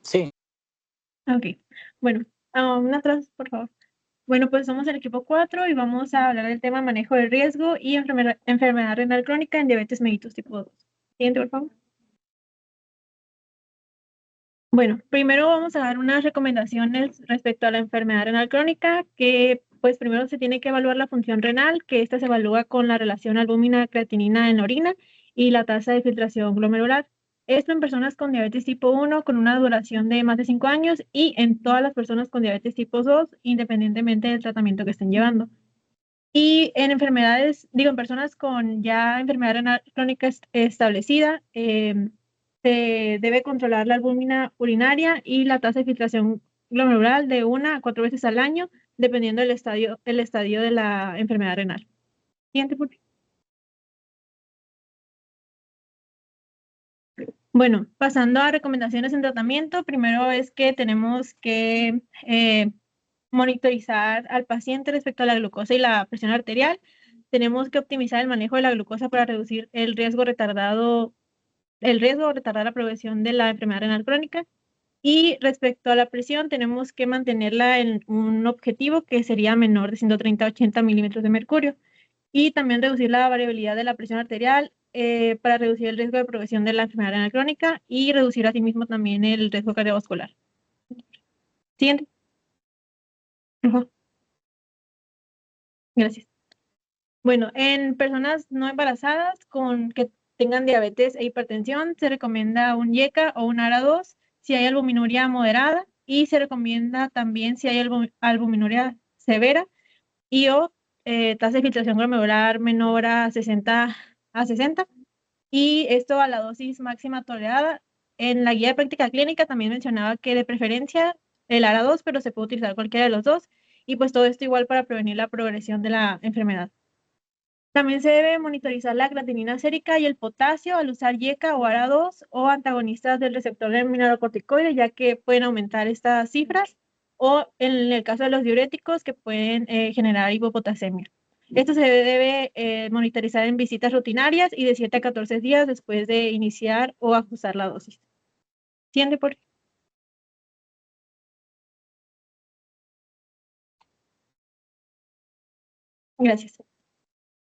Sí, Ok, bueno, atrás, por favor. Bueno, pues somos el equipo 4 y vamos a hablar del tema manejo de riesgo y enfermedad renal crónica en diabetes mellitus tipo 2. Siguiente, por favor. Bueno, primero vamos a dar unas recomendaciones respecto a la enfermedad renal crónica, que pues primero se tiene que evaluar la función renal, que esta se evalúa con la relación albúmina-creatinina en la orina y la tasa de filtración glomerular. Esto en personas con diabetes tipo 1 con una duración de más de 5 años y en todas las personas con diabetes tipo 2, independientemente del tratamiento que estén llevando. Y en en personas con ya enfermedad renal crónica establecida, se debe controlar la albúmina urinaria y la tasa de filtración glomerular de 1 a 4 veces al año, dependiendo el estadio de la enfermedad renal. Siguiente, por favor. Bueno, pasando a recomendaciones en tratamiento, primero es que tenemos que monitorizar al paciente respecto a la glucosa y la presión arterial. Tenemos que optimizar el manejo de la glucosa para reducir el riesgo o retardar la progresión de la enfermedad renal crónica. Y respecto a la presión, tenemos que mantenerla en un objetivo que sería menor de 130 a 80 milímetros de mercurio. Y también reducir la variabilidad de la presión arterial para reducir el riesgo de progresión de la enfermedad renal crónica y reducir asimismo también el riesgo cardiovascular. Siguiente. Ujú. Gracias. Bueno, en personas no embarazadas con que tengan diabetes e hipertensión, se recomienda un YECA o un ARA2 si hay albuminuria moderada y se recomienda también si hay albuminuria severa y o tasa de filtración glomerular menor a 60 y esto a la dosis máxima tolerada. En la guía de práctica clínica también mencionaba que de preferencia el ARA2, pero se puede utilizar cualquiera de los dos y pues todo esto igual para prevenir la progresión de la enfermedad. También se debe monitorizar la creatinina sérica y el potasio al usar YECA o ARA2 o antagonistas del receptor del mineralocorticoide, ya que pueden aumentar estas cifras, o en el caso de los diuréticos que pueden generar hipopotasemia. Esto se debe monitorizar en visitas rutinarias y de 7 a 14 días después de iniciar o ajustar la dosis. ¿Entiende por qué? Gracias.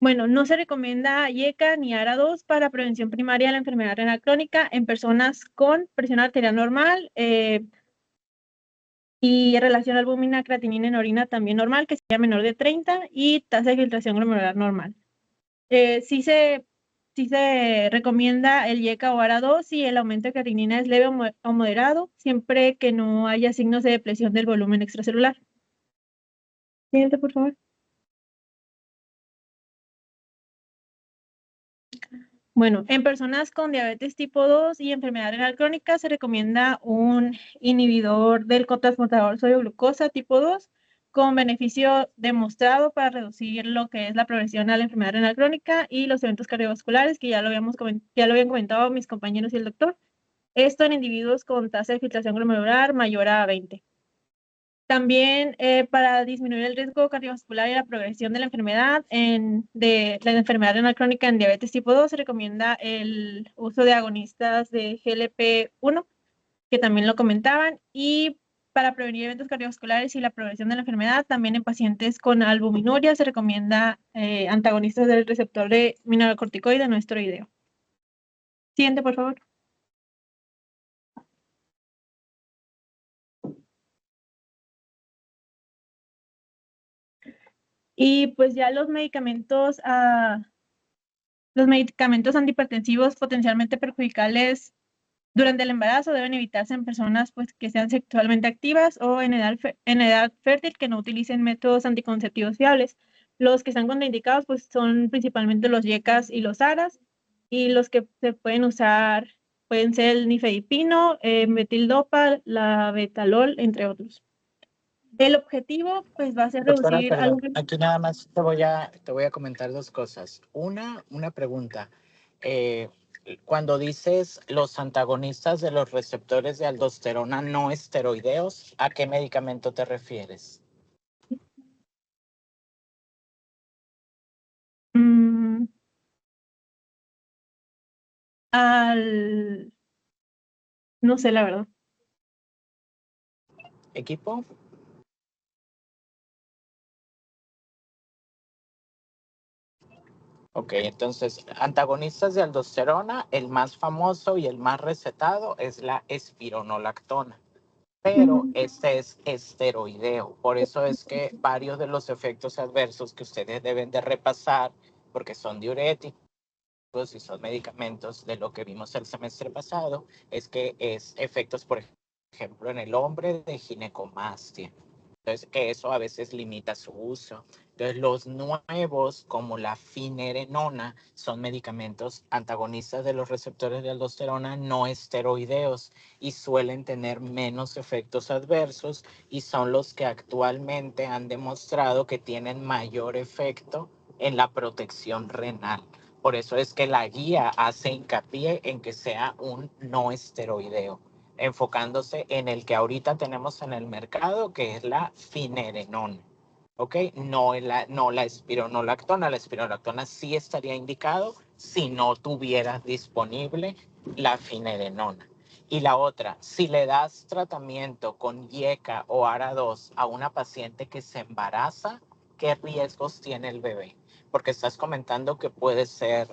Bueno, no se recomienda YECA ni ARA2 para prevención primaria de la enfermedad renal crónica en personas con presión arterial normal y relación albúmina-creatinina en orina también normal, que sea menor de 30 y tasa de filtración glomerular normal. Sí se recomienda el YECA o ARA2 si el aumento de creatinina es leve o moderado, siempre que no haya signos de depresión del volumen extracelular. Siguiente, por favor. Bueno, en personas con diabetes tipo 2 y enfermedad renal crónica se recomienda un inhibidor del cotransportador sodio-glucosa tipo 2 con beneficio demostrado para reducir lo que es la progresión a la enfermedad renal crónica y los eventos cardiovasculares, que ya lo habían comentado mis compañeros y el doctor. Esto en individuos con tasa de filtración glomerular mayor a 20. También para disminuir el riesgo cardiovascular y la progresión de la enfermedad de la enfermedad renal crónica en diabetes tipo 2 se recomienda el uso de agonistas de GLP-1, que también lo comentaban, y para prevenir eventos cardiovasculares y la progresión de la enfermedad, también en pacientes con albuminuria se recomienda antagonistas del receptor de mineralocorticoide no esteroideo. Siguiente, por favor. Y pues ya los medicamentos antihipertensivos potencialmente perjudiciales durante el embarazo deben evitarse en personas pues, que sean sexualmente activas o en edad fértil que no utilicen métodos anticonceptivos fiables. Los que están contraindicados pues, son principalmente los YECAS y los ARAS, y los que se pueden usar pueden ser el nifedipino, metildopa, la betalol, entre otros. El objetivo pues, va a ser doctora, reducir algo. perdón. Aquí nada más te voy a comentar dos cosas. Una pregunta. Eh, Cuando dices los antagonistas de los receptores de aldosterona no esteroideos, ¿a qué medicamento te refieres? Mm, al... No sé, la verdad. equipo. Ok, entonces, antagonistas de aldosterona, el más famoso y el más recetado es la espironolactona, pero este es esteroideo. Por eso es que varios de los efectos adversos que ustedes deben de repasar, porque son diuréticos y son medicamentos de lo que vimos el semestre pasado, es que es efectos, por ejemplo, en el hombre de ginecomastia. Entonces, que eso a veces limita su uso. Entonces, los nuevos, como la finerenona, son medicamentos antagonistas de los receptores de aldosterona no esteroideos y suelen tener menos efectos adversos y son los que actualmente han demostrado que tienen mayor efecto en la protección renal. Por eso es que la guía hace hincapié en que sea un no esteroideo, enfocándose en el que ahorita tenemos en el mercado, que es la finerenona. ¿Ok? No la espironolactona. La espironolactona sí estaría indicado si no tuvieras disponible la finerenona. Y la otra, si le das tratamiento con IECA o ARA2 a una paciente que se embaraza, ¿qué riesgos tiene el bebé? Porque estás comentando que puede ser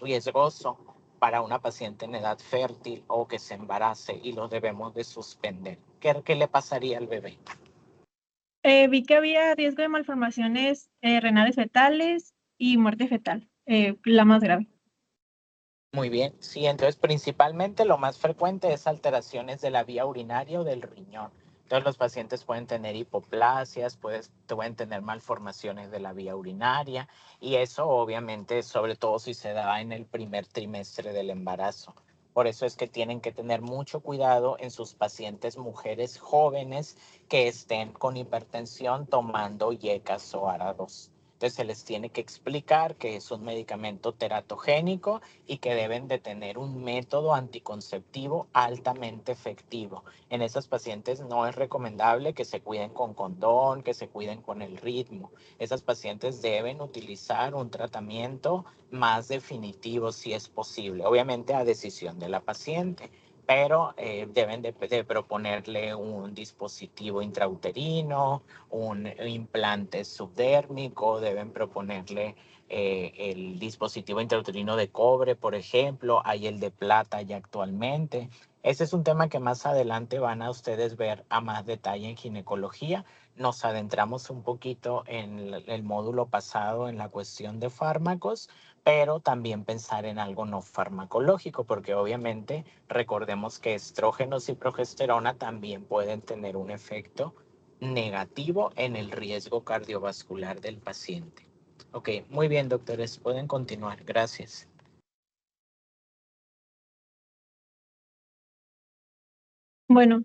riesgoso para una paciente en edad fértil o que se embarace y lo debemos de suspender. ¿Qué le pasaría al bebé? Vi que había riesgo de malformaciones renales fetales y muerte fetal, la más grave. Muy bien, sí, entonces principalmente lo más frecuente es alteraciones de la vía urinaria o del riñón. Entonces los pacientes pueden tener hipoplasias, pueden tener malformaciones de la vía urinaria y eso obviamente sobre todo si se da en el primer trimestre del embarazo. Por eso es que tienen que tener mucho cuidado en sus pacientes mujeres jóvenes que estén con hipertensión tomando IECAS o ARA2. Entonces se les tiene que explicar que es un medicamento teratogénico y que deben de tener un método anticonceptivo altamente efectivo. En esas pacientes no es recomendable que se cuiden con condón, que se cuiden con el ritmo. Esas pacientes deben utilizar un tratamiento más definitivo si es posible, obviamente a decisión de la paciente, pero deben de proponerle un dispositivo intrauterino, un implante subdérmico, deben proponerle el dispositivo intrauterino de cobre, por ejemplo, hay el de plata ya actualmente. Ese es un tema que más adelante van a ustedes ver a más detalle en ginecología. Nos adentramos un poquito en el módulo pasado en la cuestión de fármacos, pero también pensar en algo no farmacológico, porque obviamente recordemos que estrógenos y progesterona también pueden tener un efecto negativo en el riesgo cardiovascular del paciente. Ok, muy bien, doctores, pueden continuar. Gracias. Bueno,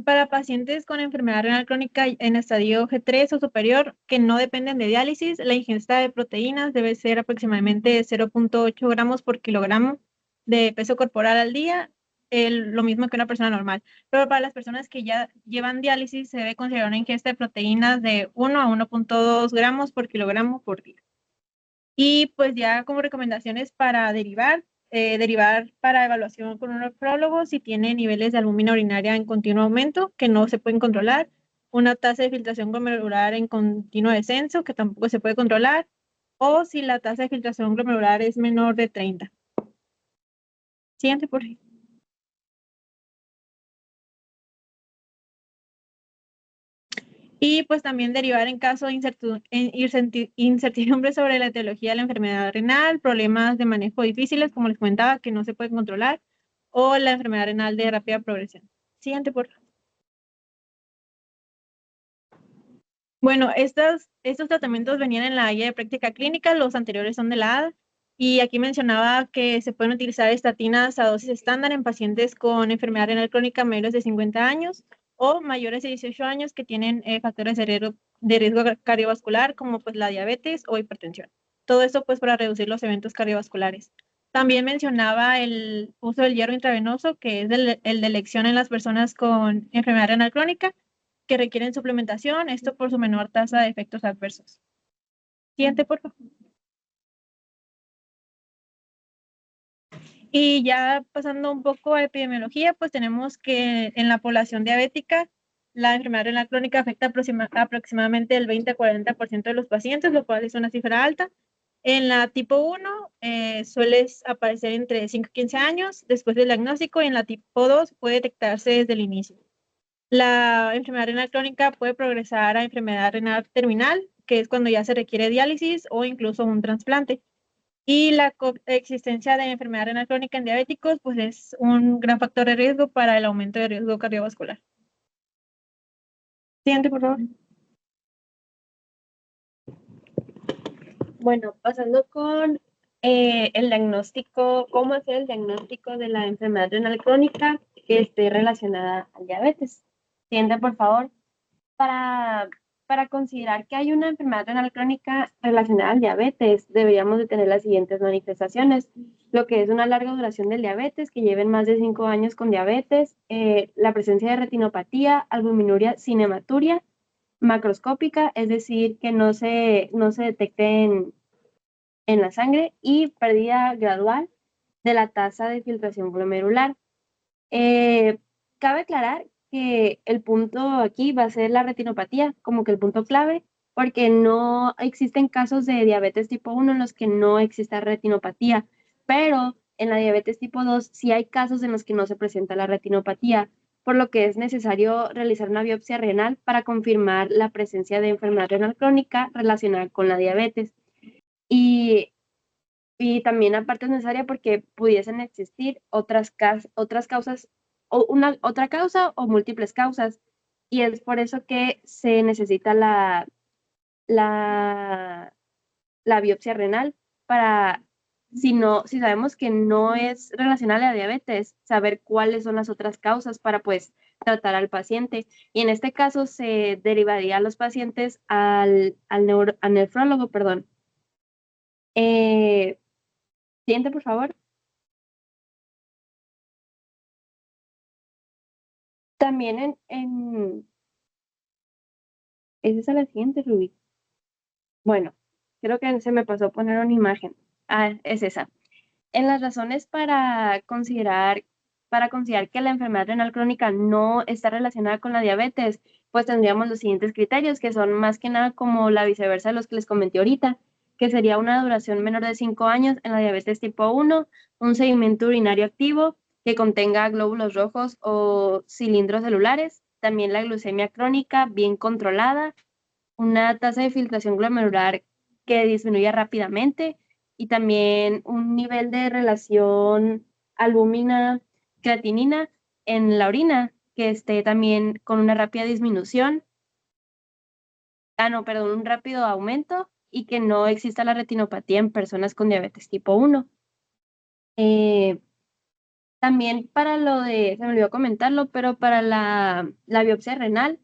para pacientes con enfermedad renal crónica en estadio G3 o superior que no dependen de diálisis, la ingesta de proteínas debe ser aproximadamente 0.8 gramos por kilogramo de peso corporal al día, lo mismo que una persona normal. Pero para las personas que ya llevan diálisis, se debe considerar una ingesta de proteínas de 1 a 1.2 gramos por kilogramo por día. Y pues ya como recomendaciones para derivar para evaluación con un nefrólogo si tiene niveles de albúmina urinaria en continuo aumento que no se pueden controlar, una tasa de filtración glomerular en continuo descenso que tampoco se puede controlar, o si la tasa de filtración glomerular es menor de 30. Siguiente, por favor. Y pues también derivar en caso de incertidumbre sobre la etiología de la enfermedad renal, problemas de manejo difíciles, como les comentaba, que no se pueden controlar, o la enfermedad renal de rápida progresión. Siguiente, por favor. Bueno, estos tratamientos venían en la guía de práctica clínica, los anteriores son de la ADA, y aquí mencionaba que se pueden utilizar estatinas a dosis estándar en pacientes con enfermedad renal crónica mayores de 50 años o mayores de 18 años que tienen factores de riesgo cardiovascular como pues la diabetes o hipertensión. Todo esto pues para reducir los eventos cardiovasculares. También mencionaba el uso del hierro intravenoso, que es el de elección en las personas con enfermedad renal crónica que requieren suplementación, esto por su menor tasa de efectos adversos. Siguiente, por favor. Y ya pasando un poco a epidemiología, pues tenemos que en la población diabética, la enfermedad renal crónica afecta aproximadamente el 20 a 40% de los pacientes, lo cual es una cifra alta. En la tipo 1 suele aparecer entre 5 y 15 años después del diagnóstico, y en la tipo 2 puede detectarse desde el inicio. La enfermedad renal crónica puede progresar a enfermedad renal terminal, que es cuando ya se requiere diálisis o incluso un trasplante. Y la coexistencia de enfermedad renal crónica en diabéticos pues es un gran factor de riesgo para el aumento de riesgo cardiovascular. Siguiente, por favor. Bueno, pasando con el diagnóstico, cómo hacer el diagnóstico de la enfermedad renal crónica que esté relacionada al diabetes. Siguiente, por favor. Para considerar que hay una enfermedad renal crónica relacionada al diabetes, deberíamos de tener las siguientes manifestaciones: lo que es una larga duración del diabetes, que lleven más de 5 años con diabetes, la presencia de retinopatía, albuminuria sin hematuria, macroscópica, es decir, que no se detecte en la sangre, y pérdida gradual de la tasa de filtración glomerular. Cabe aclarar que el punto aquí va a ser la retinopatía, como que el punto clave, porque no existen casos de diabetes tipo 1 en los que no exista retinopatía, pero en la diabetes tipo 2 sí hay casos en los que no se presenta la retinopatía, por lo que es necesario realizar una biopsia renal para confirmar la presencia de enfermedad renal crónica relacionada con la diabetes. Y también aparte es necesaria porque pudiesen existir otras causas, o otra causa o múltiples causas, y es por eso que se necesita la biopsia renal para, si sabemos que no es relacionada a la diabetes, saber cuáles son las otras causas para pues tratar al paciente. Y en este caso se derivaría a los pacientes al nefrólogo, perdón. Siguiente, por favor. También ¿es esa la siguiente, Rubí? Bueno, creo que se me pasó poner una imagen. Ah, es esa. En las razones para considerar que la enfermedad renal crónica no está relacionada con la diabetes, pues tendríamos los siguientes criterios, que son más que nada como la viceversa de los que les comenté ahorita, que sería una duración menor de 5 años en la diabetes tipo 1, un seguimiento urinario activo que contenga glóbulos rojos o cilindros celulares, también la glucemia crónica bien controlada, una tasa de filtración glomerular que disminuya rápidamente, y también un nivel de relación albúmina-creatinina en la orina que esté también con una rápida disminución, un rápido aumento, y que no exista la retinopatía en personas con diabetes tipo 1. También para se me olvidó comentarlo, pero para la biopsia renal,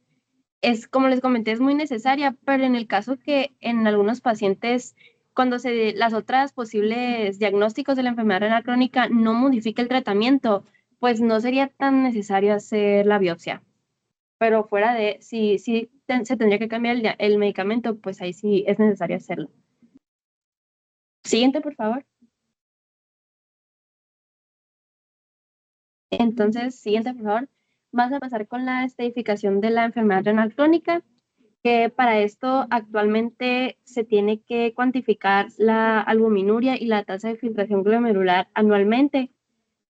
como les comenté, es muy necesaria, pero en el caso que en algunos pacientes, cuando las otras posibles diagnósticos de la enfermedad renal crónica no modifica el tratamiento, pues no sería tan necesario hacer la biopsia. Pero fuera de, si se tendría que cambiar el medicamento, pues ahí sí es necesario hacerlo. Siguiente, por favor. Entonces, siguiente, por favor. Vamos a pasar con la estadificación de la enfermedad renal crónica, que para esto actualmente se tiene que cuantificar la albuminuria y la tasa de filtración glomerular anualmente,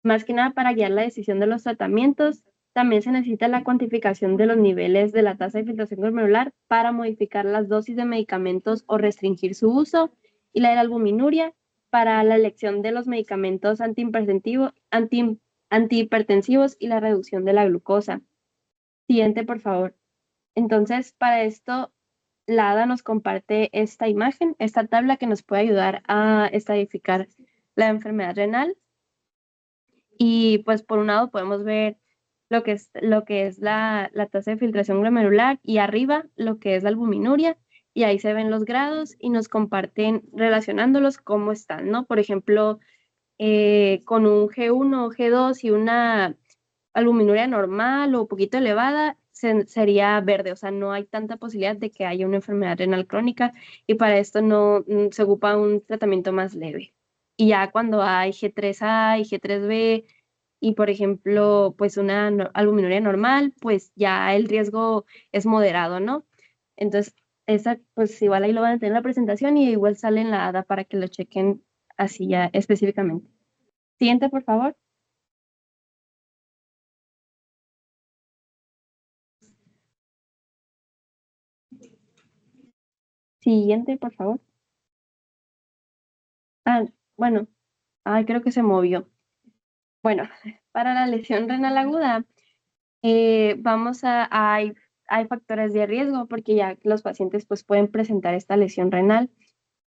más que nada para guiar la decisión de los tratamientos. También se necesita la cuantificación de los niveles de la tasa de filtración glomerular para modificar las dosis de medicamentos o restringir su uso, y la de la albuminuria para la elección de los medicamentos antihipertensivos y la reducción de la glucosa. Siguiente, por favor. Entonces, para esto, la ADA nos comparte esta imagen, esta tabla que nos puede ayudar a estadificar la enfermedad renal. Y pues por un lado podemos ver lo que es la tasa de filtración glomerular, y arriba lo que es la albuminuria, y ahí se ven los grados y nos comparten relacionándolos cómo están, ¿no? Por ejemplo, con un G1 o G2 y una albuminuria normal o poquito elevada, sería verde, o sea, no hay tanta posibilidad de que haya una enfermedad renal crónica, y para esto no se ocupa un tratamiento más leve. Y ya cuando hay G3A y G3B y, por ejemplo, pues una albuminuria normal, pues ya el riesgo es moderado, ¿no? Entonces, esa, pues igual ahí lo van a tener en la presentación y igual sale en la ADA para que lo chequen así ya específicamente. Siguiente, por favor. Siguiente, por favor. Ah, bueno, creo que se movió. Bueno, para la lesión renal aguda, hay factores de riesgo porque ya los pacientes pues pueden presentar esta lesión renal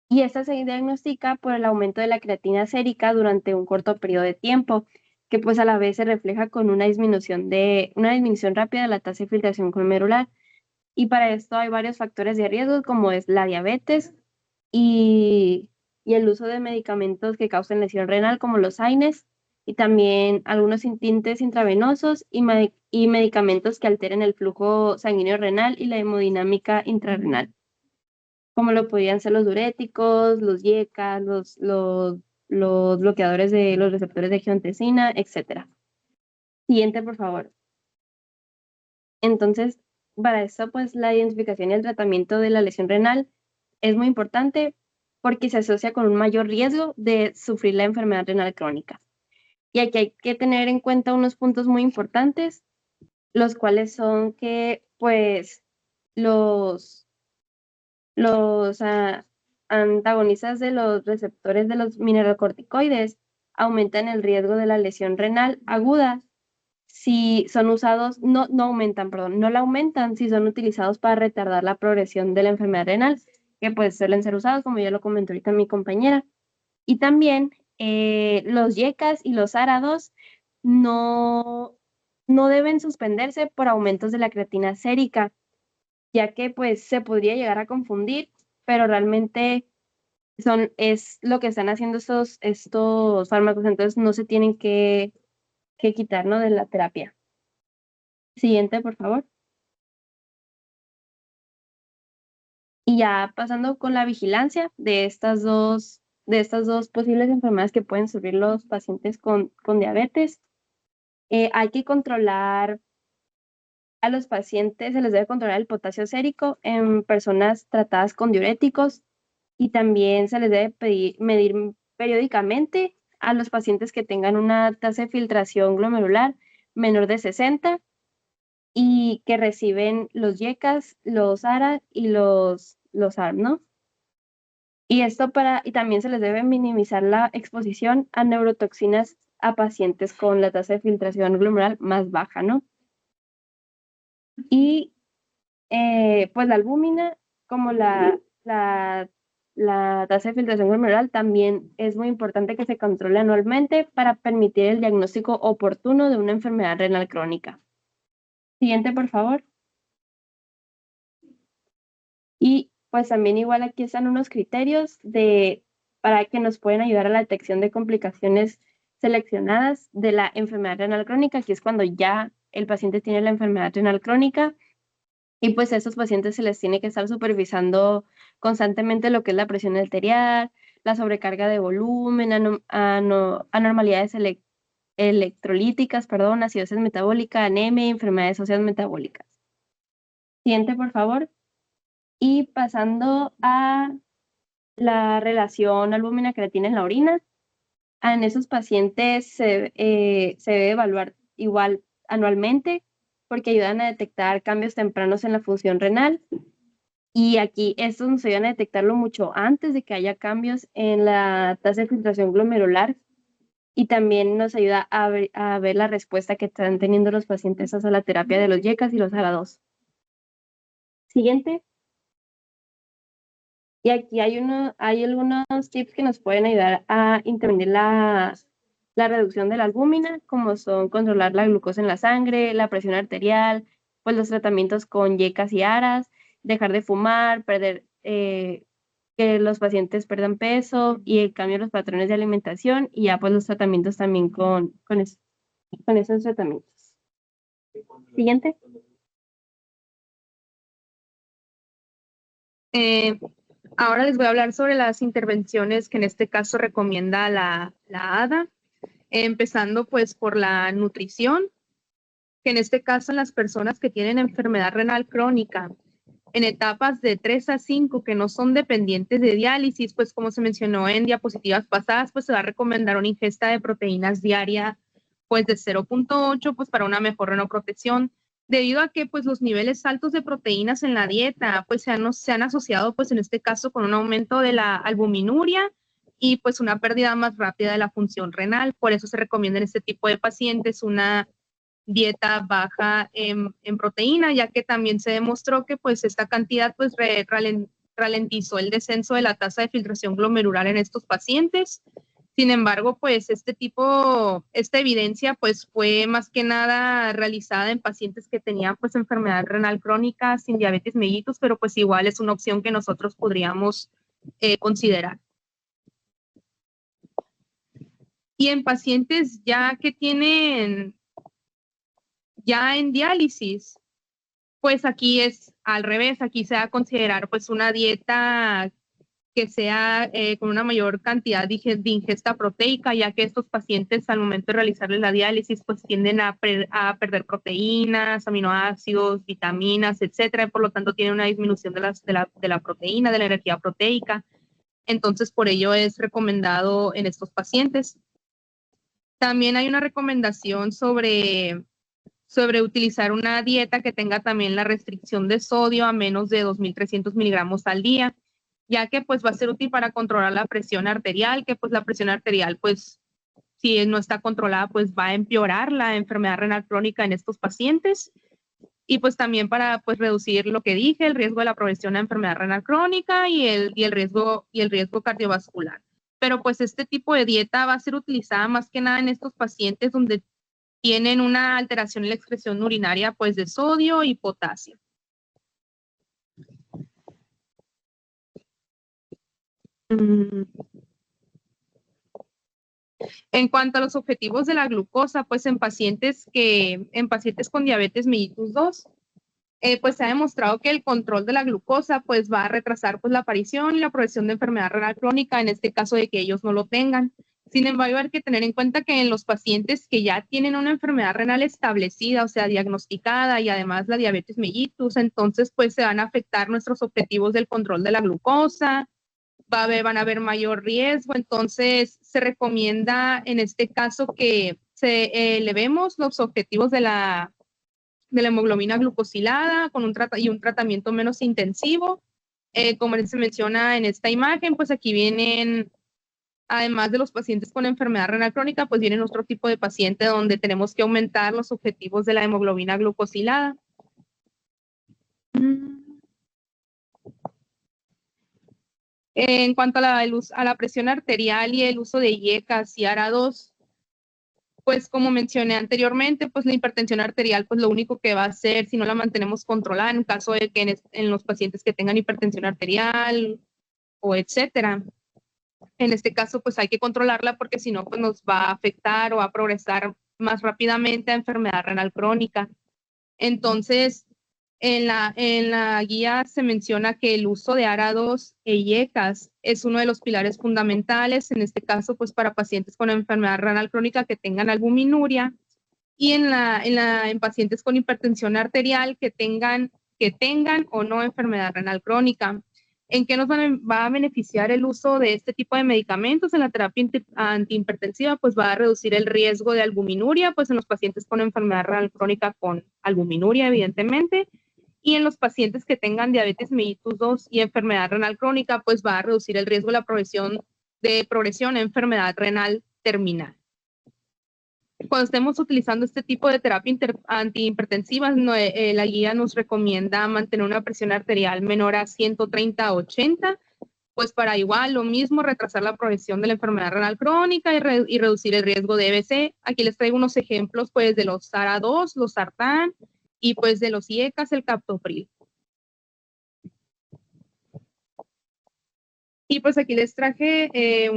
y esta se diagnostica por el aumento de la creatina sérica durante un corto periodo de tiempo, que pues a la vez se refleja con una disminución rápida de la tasa de filtración glomerular. Y para esto hay varios factores de riesgo como es la diabetes y, y el uso de medicamentos que causan lesión renal como los AINES y también algunos tintes intravenosos y medicamentos que alteren el flujo sanguíneo renal y la hemodinámica intrarrenal, como lo podrían ser los diuréticos, los YECA, los bloqueadores de los receptores de angiotensina, etc. Siguiente, por favor. Entonces, para esto, pues la identificación y el tratamiento de la lesión renal es muy importante porque se asocia con un mayor riesgo de sufrir la enfermedad renal crónica. Y aquí hay que tener en cuenta unos puntos muy importantes, los cuales son que, pues, los antagonistas de los receptores de los mineralocorticoides aumentan el riesgo de la lesión renal aguda si son usados, no aumentan, perdón, no la aumentan si son utilizados para retardar la progresión de la enfermedad renal, que pues suelen ser usados, como ya lo comentó ahorita mi compañera. Y también los YECAs y los ARA2 no deben suspenderse por aumentos de la creatina sérica, ya que pues se podría llegar a confundir, pero realmente es lo que están haciendo estos fármacos, entonces no se tienen que quitar, ¿no?, de la terapia. Siguiente, por favor. Y ya pasando con la vigilancia de estas dos posibles enfermedades que pueden sufrir los pacientes con diabetes, hay que controlar a los pacientes, se les debe controlar el potasio sérico en personas tratadas con diuréticos y también se les debe medir periódicamente a los pacientes que tengan una tasa de filtración glomerular menor de 60 y que reciben los YECAs, los ARA y los ARM, ¿no? Y también se les debe minimizar la exposición a neurotoxinas a pacientes con la tasa de filtración glomerular más baja, ¿no? Y pues la albúmina, como la tasa de filtración glomerular, también es muy importante que se controle anualmente para permitir el diagnóstico oportuno de una enfermedad renal crónica. Siguiente, por favor. Y pues también igual aquí están unos criterios para que nos pueden ayudar a la detección de complicaciones seleccionadas de la enfermedad renal crónica, que es cuando ya el paciente tiene la enfermedad renal crónica y pues a estos pacientes se les tiene que estar supervisando constantemente lo que es la presión arterial, la sobrecarga de volumen, anormalidades electrolíticas, perdón, acidosis metabólica, anemia, enfermedades óseas metabólicas. Siguiente, por favor. Y pasando a la relación albúmina-creatina en la orina, en esos pacientes se debe evaluar igual anualmente porque ayudan a detectar cambios tempranos en la función renal. Y aquí estos nos ayudan a detectarlo mucho antes de que haya cambios en la tasa de filtración glomerular y también nos ayuda a ver la respuesta que están teniendo los pacientes a la terapia de los YECAs y los ARA2. Siguiente. Y aquí hay algunos tips que nos pueden ayudar a intervenir la reducción de la albúmina, como son controlar la glucosa en la sangre, la presión arterial, pues los tratamientos con YECAs y ARAs, dejar de fumar, que los pacientes pierdan peso y el cambio de los patrones de alimentación y ya pues los tratamientos también con esos tratamientos. Siguiente. Ahora les voy a hablar sobre las intervenciones que en este caso recomienda la ADA. empezando pues por la nutrición, que en este caso en las personas que tienen enfermedad renal crónica en etapas de 3 a 5 que no son dependientes de diálisis, pues como se mencionó en diapositivas pasadas, pues se va a recomendar una ingesta de proteínas diaria pues de 0.8 pues para una mejor renoprotección, debido a que pues los niveles altos de proteínas en la dieta pues se han asociado pues en este caso con un aumento de la albuminuria y pues una pérdida más rápida de la función renal. Por eso se recomienda en este tipo de pacientes una dieta baja en proteína, ya que también se demostró que pues esta cantidad pues ralentizó el descenso de la tasa de filtración glomerular en estos pacientes. Sin embargo, pues esta evidencia pues fue más que nada realizada en pacientes que tenían pues enfermedad renal crónica sin diabetes mellitus, pero pues igual es una opción que nosotros podríamos considerar. Y en pacientes ya que tienen ya en diálisis, pues aquí es al revés, aquí se va a considerar pues una dieta que sea con una mayor cantidad de ingesta proteica, ya que estos pacientes al momento de realizarles la diálisis pues tienden a perder proteínas, aminoácidos, vitaminas, etcétera, y por lo tanto tienen una disminución de la proteína, de la energía proteica. Entonces por ello es recomendado en estos pacientes. También hay una recomendación sobre utilizar una dieta que tenga también la restricción de sodio a menos de 2.300 miligramos al día, ya que pues va a ser útil para controlar la presión arterial, que pues la presión arterial pues si no está controlada pues va a empeorar la enfermedad renal crónica en estos pacientes, y pues también para pues reducir lo que dije, el riesgo de la progresión a enfermedad renal crónica y el riesgo cardiovascular. Pero pues este tipo de dieta va a ser utilizada más que nada en estos pacientes donde tienen una alteración en la excreción urinaria pues de sodio y potasio. En cuanto a los objetivos de la glucosa, pues en pacientes con diabetes mellitus 2, pues se ha demostrado que el control de la glucosa pues va a retrasar pues la aparición y la progresión de enfermedad renal crónica en este caso de que ellos no lo tengan. Sin embargo, hay que tener en cuenta que en los pacientes que ya tienen una enfermedad renal establecida, o sea, diagnosticada, y además la diabetes mellitus, entonces pues se van a afectar nuestros objetivos del control de la glucosa, van a haber mayor riesgo, entonces se recomienda en este caso que se elevemos los objetivos de la hemoglobina glucosilada con un tratamiento menos intensivo. Como se menciona en esta imagen, pues aquí vienen, además de los pacientes con enfermedad renal crónica, pues vienen otro tipo de paciente donde tenemos que aumentar los objetivos de la hemoglobina glucosilada. En cuanto a la presión arterial y el uso de IECAS y ARA2, pues como mencioné anteriormente, pues la hipertensión arterial, pues lo único que va a hacer si no la mantenemos controlada en caso de que en los pacientes que tengan hipertensión arterial o etcétera, en este caso pues hay que controlarla porque si no pues nos va a afectar o va a progresar más rápidamente a enfermedad renal crónica. Entonces, en la guía se menciona que el uso de ARA2 e IECAS es uno de los pilares fundamentales, en este caso, pues para pacientes con enfermedad renal crónica que tengan albuminuria, y en pacientes con hipertensión arterial que tengan o no enfermedad renal crónica. ¿En qué nos va a beneficiar el uso de este tipo de medicamentos en la terapia antihipertensiva? Pues va a reducir el riesgo de albuminuria, pues en los pacientes con enfermedad renal crónica con albuminuria, evidentemente, y en los pacientes que tengan diabetes mellitus 2 y enfermedad renal crónica, pues va a reducir el riesgo de la progresión a enfermedad renal terminal. Cuando estemos utilizando este tipo de terapia antihipertensiva, la guía nos recomienda mantener una presión arterial menor a 130/80, pues para igual lo mismo, retrasar la progresión de la enfermedad renal crónica y reducir el riesgo de EBC. Aquí les traigo unos ejemplos pues de los ARA2, los sartán y pues de los IECAS, el captopril. Y pues aquí les traje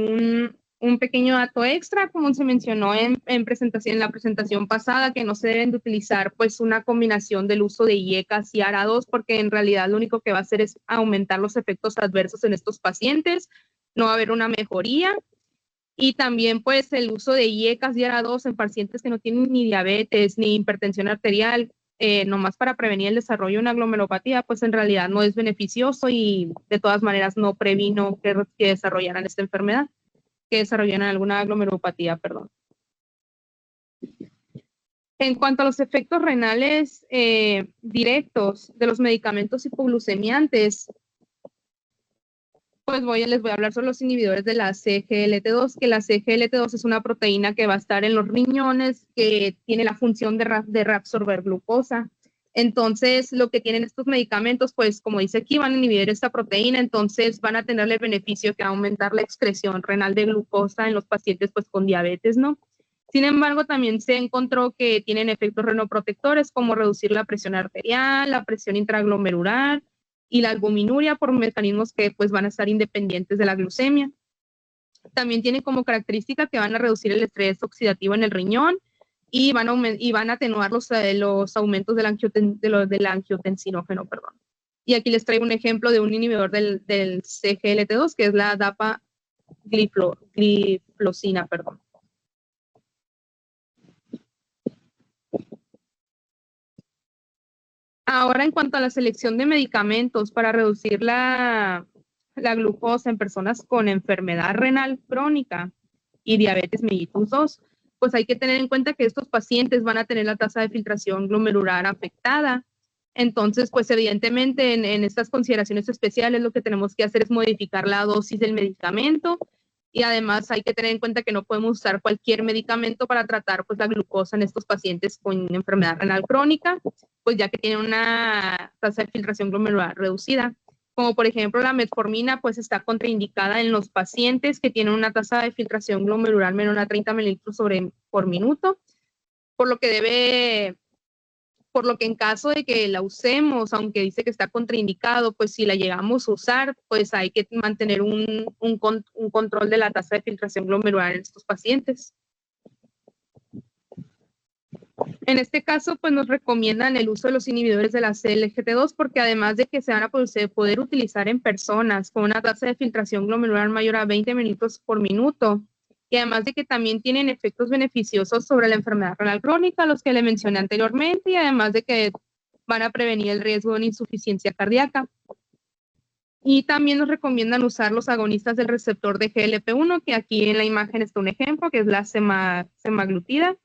un pequeño dato extra, como se mencionó en la presentación pasada, que no se deben de utilizar pues una combinación del uso de IECAS y ARA2, porque en realidad lo único que va a hacer es aumentar los efectos adversos en estos pacientes, no va a haber una mejoría. Y también pues el uso de IECAS y ARA2 en pacientes que no tienen ni diabetes ni hipertensión arterial, nomás para prevenir el desarrollo de una glomerulopatía, pues en realidad no es beneficioso y de todas maneras no previno que desarrollaran esta enfermedad, que desarrollaran alguna glomerulopatía, perdón. En cuanto a los efectos renales directos de los medicamentos hipoglucemiantes, pues les voy a hablar sobre los inhibidores de la CGLT2, que la CGLT2 es una proteína que va a estar en los riñones, que tiene la función de reabsorber glucosa. Entonces, lo que tienen estos medicamentos, pues como dice aquí, van a inhibir esta proteína, entonces van a tener el beneficio que va a aumentar la excreción renal de glucosa en los pacientes pues con diabetes, ¿no? Sin embargo, también se encontró que tienen efectos renoprotectores como reducir la presión arterial, la presión intraglomerular y la albuminuria por mecanismos que pues van a estar independientes de la glucemia. También tienen como característica que van a reducir el estrés oxidativo en el riñón y van a atenuar los aumentos del angiotensinógeno, perdón. Y aquí les traigo un ejemplo de un inhibidor del CGLT2, que es la dapagliflozina, perdón. Ahora, en cuanto a la selección de medicamentos para reducir la glucosa en personas con enfermedad renal crónica y diabetes mellitus 2, pues hay que tener en cuenta que estos pacientes van a tener la tasa de filtración glomerular afectada. Entonces, pues evidentemente en estas consideraciones especiales lo que tenemos que hacer es modificar la dosis del medicamento y además hay que tener en cuenta que no podemos usar cualquier medicamento para tratar pues la glucosa en estos pacientes con enfermedad renal crónica, pues ya que tienen una tasa de filtración glomerular reducida. Como por ejemplo la metformina, pues está contraindicada en los pacientes que tienen una tasa de filtración glomerular menor a 30 mililitros por minuto, por lo que en caso de que la usemos, aunque dice que está contraindicado, pues si la llegamos a usar, pues hay que mantener un control de la tasa de filtración glomerular en estos pacientes. En este caso, pues nos recomiendan el uso de los inhibidores de la CLGT2 porque además de que se van a poder utilizar en personas con una tasa de filtración glomerular mayor a 20 mililitros por minuto, y además de que también tienen efectos beneficiosos sobre la enfermedad renal crónica, los que le mencioné anteriormente, y además de que van a prevenir el riesgo de una insuficiencia cardíaca. Y también nos recomiendan usar los agonistas del receptor de GLP-1, que aquí en la imagen está un ejemplo, que es la semaglutida,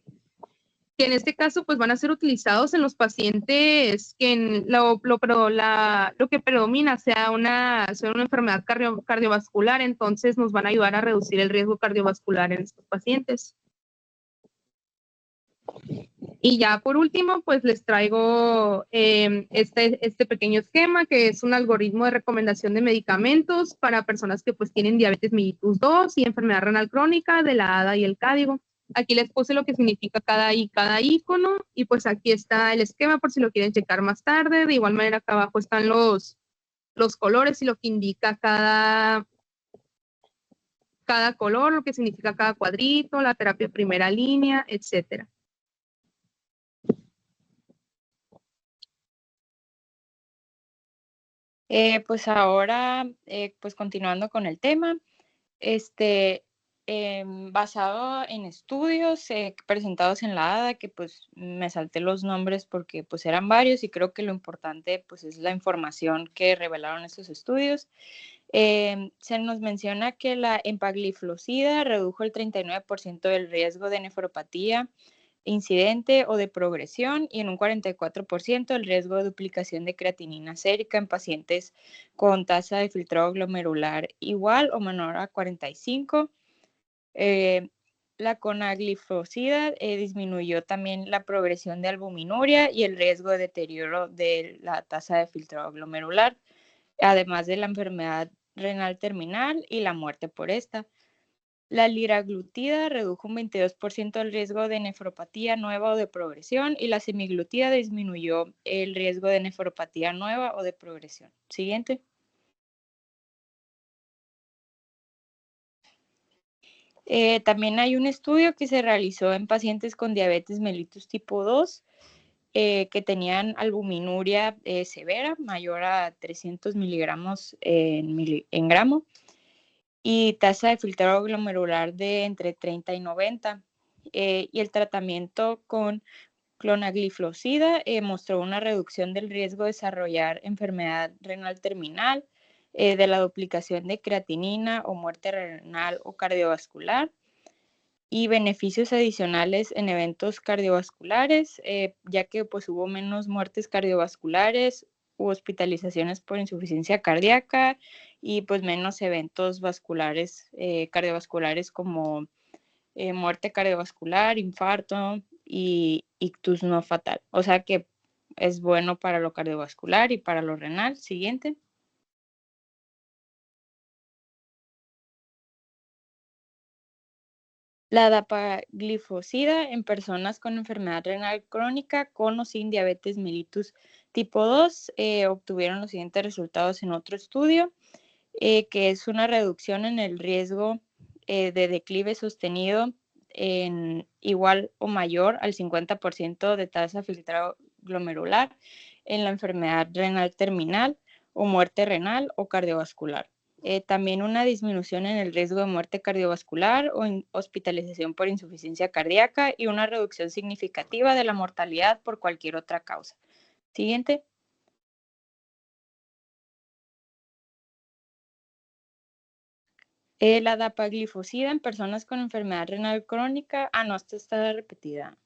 que en este caso pues van a ser utilizados en los pacientes que lo que predomina sea una enfermedad cardiovascular, entonces nos van a ayudar a reducir el riesgo cardiovascular en estos pacientes. Y ya por último, pues les traigo este pequeño esquema que es un algoritmo de recomendación de medicamentos para personas que pues tienen diabetes mellitus 2 y enfermedad renal crónica de la ADA y el CADIGO. Aquí les puse lo que significa cada icono y pues aquí está el esquema por si lo quieren checar más tarde. De igual manera acá abajo están los colores y lo que indica cada color, lo que significa cada cuadrito, la terapia primera línea, etcétera. Pues ahora, pues continuando con el tema, basado en estudios presentados en la ADA, que pues me salté los nombres porque pues eran varios y creo que lo importante pues es la información que revelaron estos estudios. Se nos menciona que la empagliflozina redujo el 39% del riesgo de nefropatía incidente o de progresión y en un 44% el riesgo de duplicación de creatinina sérica en pacientes con tasa de filtrado glomerular igual o menor a 45. La conagliflozina disminuyó también la progresión de albuminuria y el riesgo de deterioro de la tasa de filtrado glomerular, además de la enfermedad renal terminal y la muerte por esta. La liraglutida redujo un 22% el riesgo de nefropatía nueva o de progresión y la semaglutida disminuyó el riesgo de nefropatía nueva o de progresión. Siguiente. También hay un estudio que se realizó en pacientes con diabetes mellitus tipo 2 que tenían albuminuria severa, mayor a 300 miligramos en gramo. y tasa de filtrado glomerular de entre 30 y 90. Y el tratamiento con clonagliflozida mostró una reducción del riesgo de desarrollar enfermedad renal terminal, de la duplicación de creatinina o muerte renal o cardiovascular, y beneficios adicionales en eventos cardiovasculares, ya que pues hubo menos muertes cardiovasculares u hospitalizaciones por insuficiencia cardíaca y pues menos eventos vasculares, cardiovasculares como muerte cardiovascular, infarto y ictus no fatal. O sea que es bueno para lo cardiovascular y para lo renal. Siguiente. La dapaglifosida en personas con enfermedad renal crónica con o sin diabetes mellitus tipo 2 obtuvieron los siguientes resultados en otro estudio, que es una reducción en el riesgo de declive sostenido en igual o mayor al 50% de tasa filtrado glomerular en la enfermedad renal terminal o muerte renal o cardiovascular. También una disminución en el riesgo de muerte cardiovascular o hospitalización por insuficiencia cardíaca y una reducción significativa de la mortalidad por cualquier otra causa. Siguiente. La dapaglifosida en personas con enfermedad renal crónica. No, esta está repetida.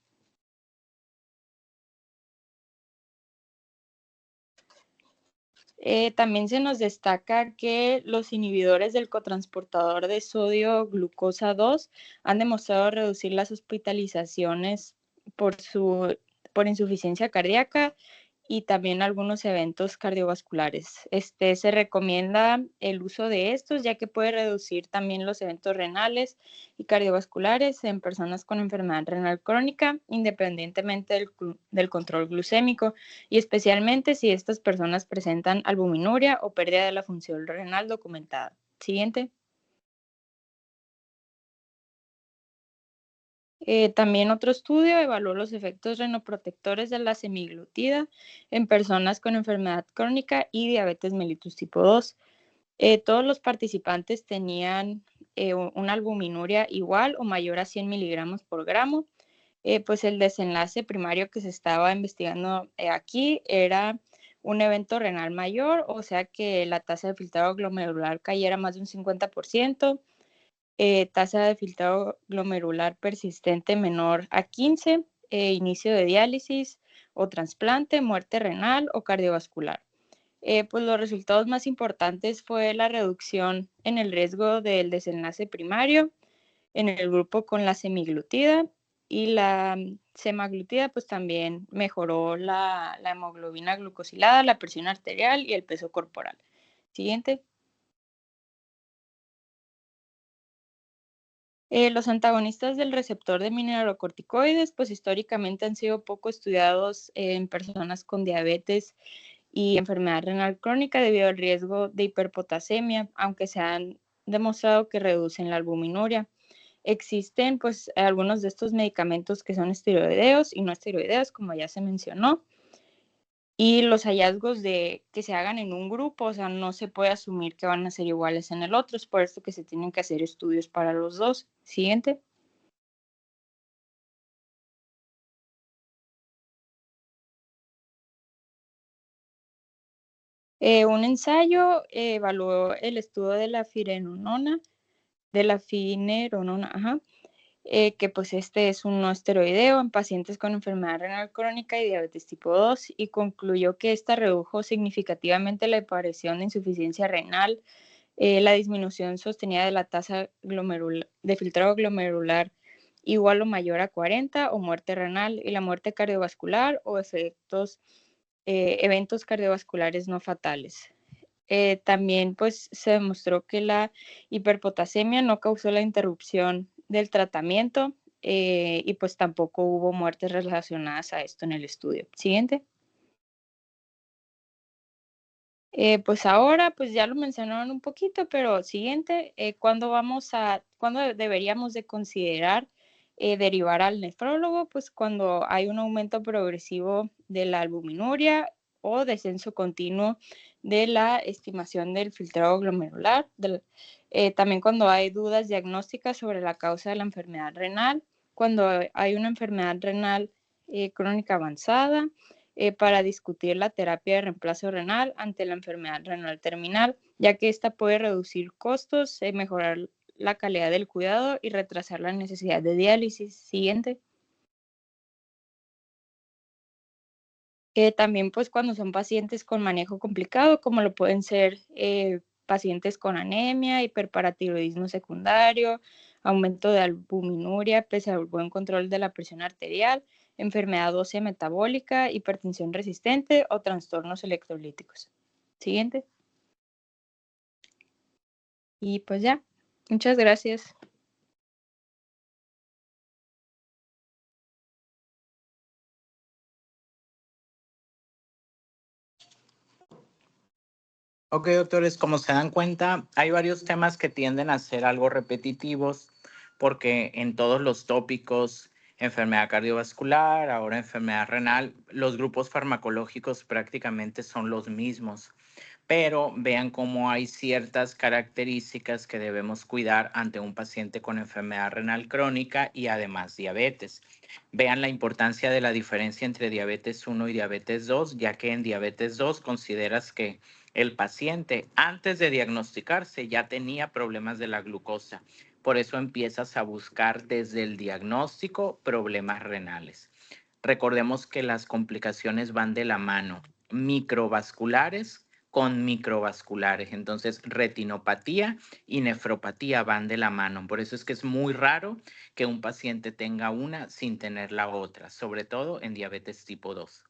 También se nos destaca que los inhibidores del cotransportador de sodio glucosa 2 han demostrado reducir las hospitalizaciones por insuficiencia cardíaca y también algunos eventos cardiovasculares. Se recomienda el uso de estos, ya que puede reducir también los eventos renales y cardiovasculares en personas con enfermedad renal crónica, independientemente del control glucémico, y especialmente si estas personas presentan albuminuria o pérdida de la función renal documentada. Siguiente. También otro estudio evaluó los efectos renoprotectores de la semaglutida en personas con enfermedad crónica y diabetes mellitus tipo 2. Todos los participantes tenían una albuminuria igual o mayor a 100 miligramos por gramo. Pues el desenlace primario que se estaba investigando aquí era un evento renal mayor, o sea que la tasa de filtrado glomerular cayera más de un 50%. Tasa de filtrado glomerular persistente menor a 15, inicio de diálisis o trasplante, muerte renal o cardiovascular. Pues los resultados más importantes fue la reducción en el riesgo del desenlace primario en el grupo con la semaglutida, y la semaglutida pues también mejoró la hemoglobina glucosilada, la presión arterial y el peso corporal. Siguiente. Los antagonistas del receptor de mineralocorticoides, pues históricamente han sido poco estudiados en personas con diabetes y enfermedad renal crónica debido al riesgo de hiperpotasemia, aunque se han demostrado que reducen la albuminuria. Existen pues algunos de estos medicamentos que son esteroideos y no esteroideos, como ya se mencionó. Y los hallazgos que se hagan en un grupo, o sea, no se puede asumir que van a ser iguales en el otro, es por esto que se tienen que hacer estudios para los dos. Siguiente. Un ensayo evaluó el estudio de la finerenona, que pues este es un no esteroideo en pacientes con enfermedad renal crónica y diabetes tipo 2, y concluyó que esta redujo significativamente la aparición de insuficiencia renal, la disminución sostenida de la tasa de filtrado glomerular igual o mayor a 40 o muerte renal, y la muerte cardiovascular o eventos cardiovasculares no fatales. También pues se demostró que la hiperpotasemia no causó la interrupción del tratamiento, y pues tampoco hubo muertes relacionadas a esto en el estudio. Siguiente. Pues ahora, pues ya lo mencionaron un poquito, pero siguiente, ¿cuándo deberíamos de considerar derivar al nefrólogo? Pues cuando hay un aumento progresivo de la albuminuria o descenso continuo de la estimación del filtrado glomerular. También cuando hay dudas diagnósticas sobre la causa de la enfermedad renal, cuando hay una enfermedad renal crónica avanzada, para discutir la terapia de reemplazo renal ante la enfermedad renal terminal, ya que esta puede reducir costos, mejorar la calidad del cuidado y retrasar la necesidad de diálisis. Siguiente. También pues cuando son pacientes con manejo complicado, como lo pueden ser pacientes con anemia, hiperparatiroidismo secundario, aumento de albuminuria pese al buen control de la presión arterial, enfermedad ósea metabólica, hipertensión resistente o trastornos electrolíticos. Siguiente. Y pues ya, muchas gracias. Ok, doctores, como se dan cuenta, hay varios temas que tienden a ser algo repetitivos porque en todos los tópicos, enfermedad cardiovascular, ahora enfermedad renal, los grupos farmacológicos prácticamente son los mismos. Pero vean cómo hay ciertas características que debemos cuidar ante un paciente con enfermedad renal crónica y además diabetes. Vean la importancia de la diferencia entre diabetes 1 y diabetes 2, ya que en diabetes 2 consideras que el paciente antes de diagnosticarse ya tenía problemas de la glucosa. Por eso empiezas a buscar desde el diagnóstico problemas renales. Recordemos que las complicaciones van de la mano, microvasculares con microvasculares. Entonces, retinopatía y nefropatía van de la mano. Por eso es que es muy raro que un paciente tenga una sin tener la otra, sobre todo en diabetes tipo 2.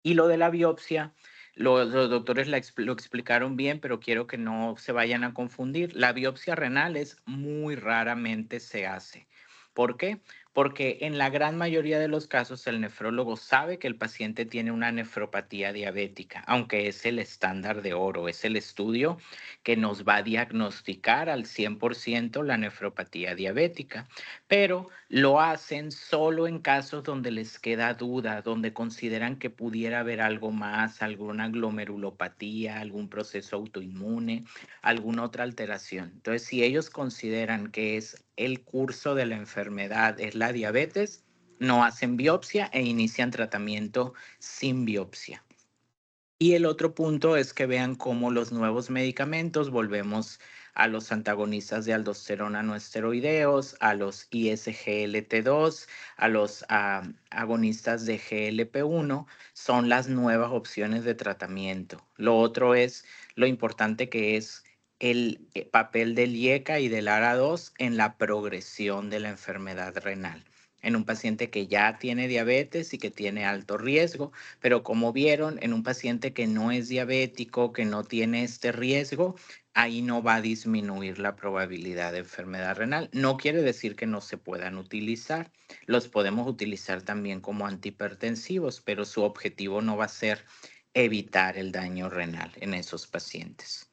Y lo de la biopsia, los doctores lo explicaron bien, pero quiero que no se vayan a confundir. La biopsia renal es muy raramente se hace. ¿Por qué? Porque en la gran mayoría de los casos el nefrólogo sabe que el paciente tiene una nefropatía diabética, aunque es el estándar de oro, es el estudio que nos va a diagnosticar al 100% la nefropatía diabética, pero lo hacen solo en casos donde les queda duda, donde consideran que pudiera haber algo más, alguna glomerulopatía, algún proceso autoinmune, alguna otra alteración. Entonces, si ellos consideran que es el curso de la enfermedad, es la diabetes, no hacen biopsia e inician tratamiento sin biopsia. Y el otro punto es que vean cómo los nuevos medicamentos, volvemos a los antagonistas de aldosterona no esteroideos, a los ISGLT2, a los agonistas de GLP-1, son las nuevas opciones de tratamiento. Lo otro es lo importante que es el papel del IECA y del ARA2 en la progresión de la enfermedad renal en un paciente que ya tiene diabetes y que tiene alto riesgo, pero como vieron, en un paciente que no es diabético, que no tiene este riesgo, ahí no va a disminuir la probabilidad de enfermedad renal. No quiere decir que no se puedan utilizar, los podemos utilizar también como antihipertensivos, pero su objetivo no va a ser evitar el daño renal en esos pacientes.